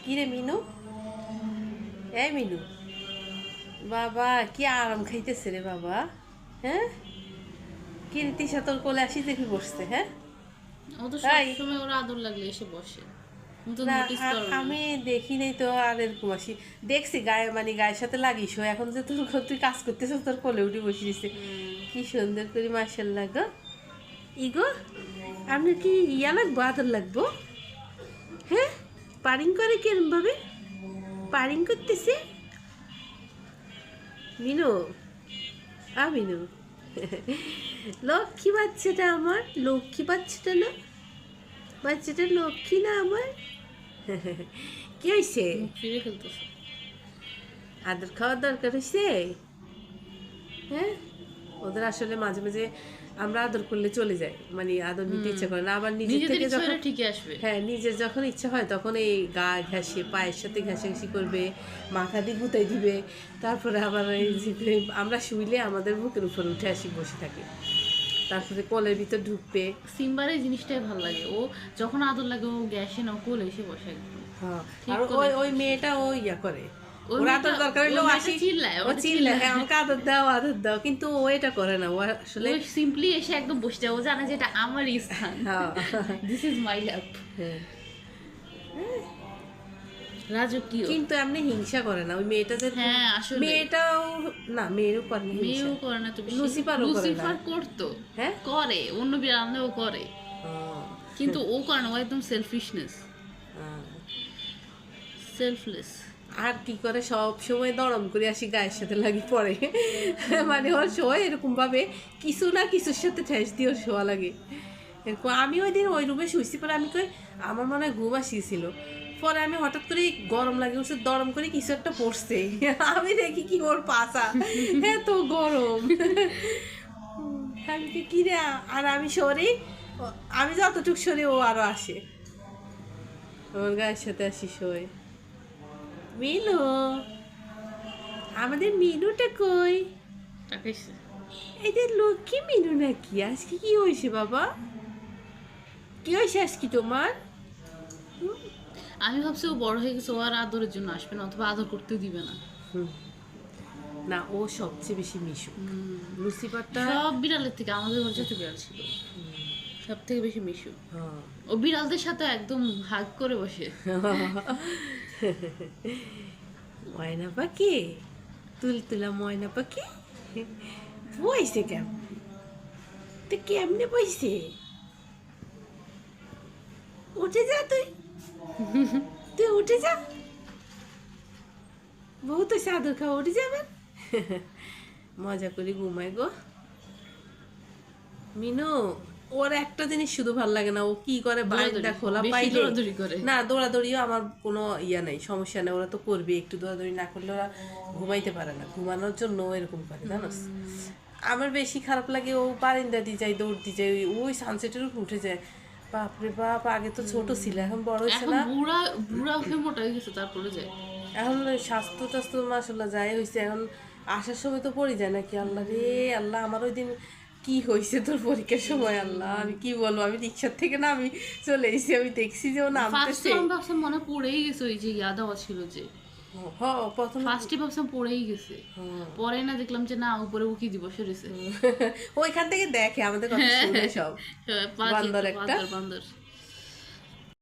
কিরে মিনু, এই মিনু বাবা কি আরাম খাইতেছে রে বাবা। হ্যাঁ কি রে তিশা তোর কোলে আসি দেখি বসছে। হ্যাঁ ও তো তাই সবসময় ওর আদর লাগলে এসে বসে। তুমি তো না নোটিস করো না। আমি দেখি নাই তো আর এরকম আসি দেখছি গায়ে মানে গায়ের সাথে লাগিস এখন যে তুই কাজ করতেছ তোর কোলে উঠে বসে দিচ্ছে কি সুন্দর করে মার্শাল্লাহ গো। ইগো আপনার কি ইয়া লাগবো আদর লাগবো? হ্যাঁ পারিং করে কিরম ভাবে পারিং করতেছে মিনু। মিনু লক্ষ্মী বাচ্চাটা আমার, লক্ষ্মী বাচ্চাটা না, বাচ্চাটা লক্ষ্মী না আমার। কি হয়েছে? মুখ ফিরে ফেলতেছে। আদর খাওয়ার দরকার হয়েছে। হ্যাঁ ওদের আসলে মাঝে মাঝে আমরা আদর করলে চলে যায়, মানে আদর নিতে ইচ্ছা করে না, আবার নিজের থেকে যখন ঠিকই আসবে। হ্যাঁ নিজের যখন ইচ্ছা হয় তখন এই গা ঘাসে পায়ের সাথে ঘাসাঘাসি করবে, মাথা দিয়ে গুতাই দিবে, তারপরে আবার এই যে আমরা শুইলে আমাদের বুকের উপর উঠে আসি বসে থাকে, তারপরে কলের ভিতর ঢুকবে। সিম্বার এই জিনিসটাই ভালো লাগে, ও যখন আদর লাগে ও গ্যাসে না কোলে এসে বসে একদম। হ্যাঁ আর ওই ওই মেয়েটা ও ইয়া করে, ওর আদর দরকার হইলো আসি ও চিল্লায় হ্যাঁ আমাকে আদর দাও, কিন্তু ও এটা করে না, ও আসলে সিম্পলি এসে একদম বসে যায়, ও জানে যে এটা আমারই স্থান, দিস ইজ মাই ল্যাপ। রাজকীয় কিন্তু এমনি হিংসা করে না ওই মেয়েটা যে। হ্যাঁ আসলে মেয়েটাও না, মেয়েরও করে না, মেয়েও করে না তো বেশি। লুসিফার করতো, হ্যাঁ করে অন্য বিড়ালেও করে, কিন্তু ও করে না, ও একদম সেলফিশনেস, সেলফলেস। আর কি করে সব সময় দরম করে আসি গায়ের সাথে লাগি পড়ে, মানে ওর শোয় এরকম ভাবে কিছু না কিছুর সাথে ঠেস দিয়ে ওর শোয়া লাগে এরকম। আমি ওই দিন ওই রুমে শুয়েছি, পরে আমি কই আমার মনে হয় ঘুম আসিয়েছিল, পরে আমি হঠাৎ করে গরম লাগে উঠছে, দরম করে কিছু একটা পড়ছে, আমি দেখি কি ওর পাশা এত গরম, আমি কি রে, আর আমি সরি, আমি যতটুক সরি ও আরো আসে আমার গায়ের সাথে আসি শোয়। মিনু আমাদের মিনুটা কই? এই যে লক্ষ্মী মিনু নাকি? আজকে কি হয়েছে বাবা, কি হয়েছে আজকে তোমার? আমি ভাবছি ও বড় হয়ে গেছে, ও আর আদরের জন্য আসবে না, অথবা আদর করতেও দিবে না। না ও সবচেয়ে বেশি মিশুক, লুসিফারটা সব বিড়ালের থেকে আমাদের ঘর যত বিড়াল ছিল সব থেকে বেশি মিশুক। ও বিড়ালদের সাথে একদম হাগ করে বসে। ময়না পাখি, তুলতুলা ময়না পাখি বইছে কেমন, তো কেমনে বইছে? উঠে যা তুই, তুই উঠে যা, বহুত চাদর খাওয়া উঠে যাবেন, মজা করে ঘুমায় গো। মিনু ওর একটা জিনিস শুধু ভাল লাগে না, ও কি করে বারান্দা খোলা পাইলে না দৌড়াদৌড়িও আমার কোনো ইয়া নেই, সমস্যা নেই, ওরা তো করবে, একটু দৌড়াদৌড়ি না করলে ওরা ঘুমাইতে পারে না, ঘুমানোর জন্য এরকম করে জানোস। আমার বেশি খারাপ লাগে ও বারান্দা দিয়ে যায়, দৌড় দিয়ে যায়, ওই সানসেটের উপর উঠে যায়, বাপরে বাপ, আগে তো ছোট ছিল এখন বড় হয়েছে না, বুড়া বুড়া হয়ে মোটা হয়ে গেছে, তারপরে যায় এখন স্বাস্থ্য টাস্থ্য মাশাআল্লাহ যাই হয়েছে, এখন আসার সময় তো পড়ে যায় নাকি, আল্লাহ রে আল্লাহ, আমার ওই দিন কি হয়েছে তোর পরীক্ষার সময়, আল্লাহ আমি কি বলবো, আমি রিক্সার থেকে না আমি চলে এসেছি, আমি দেখছি যে ও নামতেছে, মনে পড়েই গেছে ওই যে ইয়া দেওয়া ছিল যে প্রথম ফার্স্টে ভাবছিলাম পড়েই গেছে, পরে না দেখলাম যে না উপরে উকি দিবস রয়েছে, ওইখান থেকে দেখে আমাদের কথা শুনে সব বান্দর একটা বান্দর